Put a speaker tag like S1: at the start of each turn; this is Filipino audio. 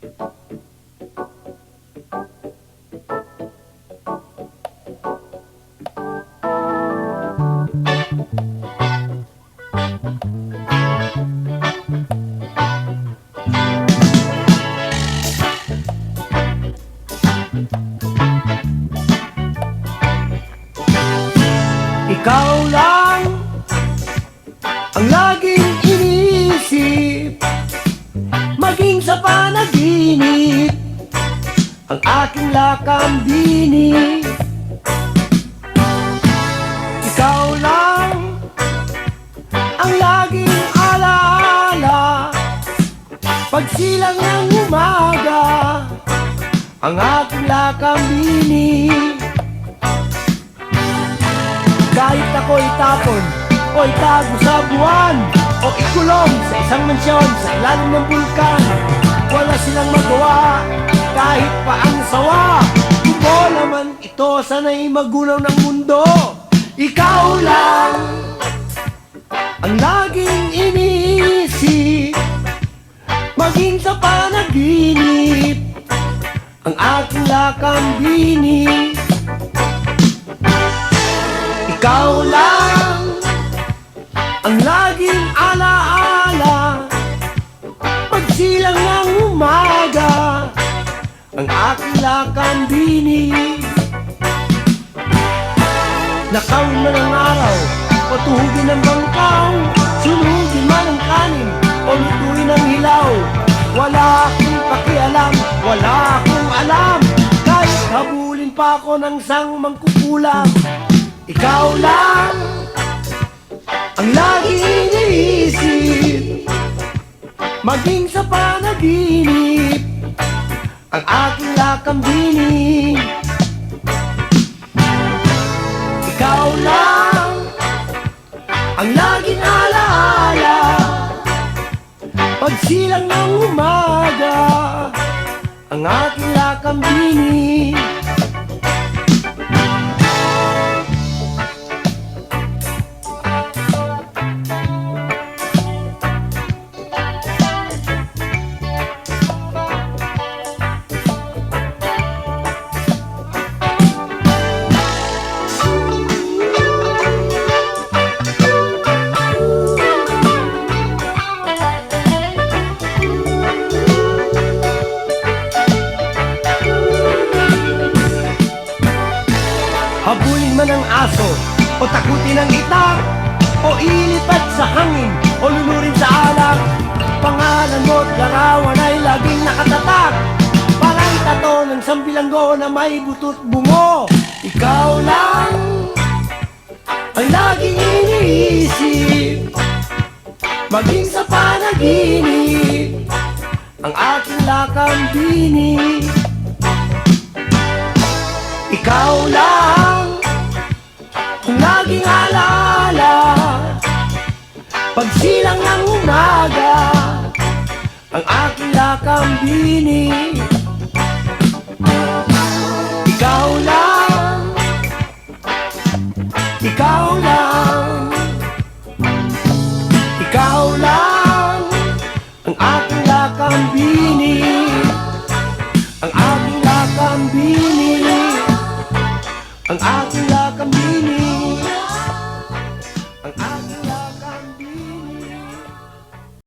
S1: Ikaw lang ang laging iniisip, maging sa panaginip, ang aking lakambini. Ikaw lang ang laging alaala, pagsilang ng umaga, ang aking lakambini. Kahit ako'y tapon o itago sa buwan, o ikulong sa isang mansyon sa ilalim ng bulkan, wala silang magawa kahit pa ang sawa. Ito naman ito, sana'y magunaw ng mundo. Ikaw lang ang laging iniisip, maging sa panaginip, ang aking lakambini. Ikaw lang ang laging alaala, pagsilang ng umaga, ang aking lakambini. Nakawin man ang araw o tuhugin ng bangkaw, sunugin man ang kanin o lutuin ang hilaw, wala akong pakialam, wala akong alam, kahit habulin pa ako ng sang mangkukulam. Ikaw lang ang laging iniisip, maging sa panaginip, ang aking lakambini. Ikaw lang ang laging alaala, pagsilang ng umaga, ang aking lakambini. Habulin man ang aso o takutin ang itak, o ilipad sa hangin o lulurin sa alak, pangalan mo't larawan ay laging nakatatak, parang tato ng sambilanggo na may butot bungo. Ikaw lang ang laging iniisip, maging sa panaginip, ang aking lakambini. Ikaw lang ang laging alaala, pagsilang ng umaga, ang aking lakambini.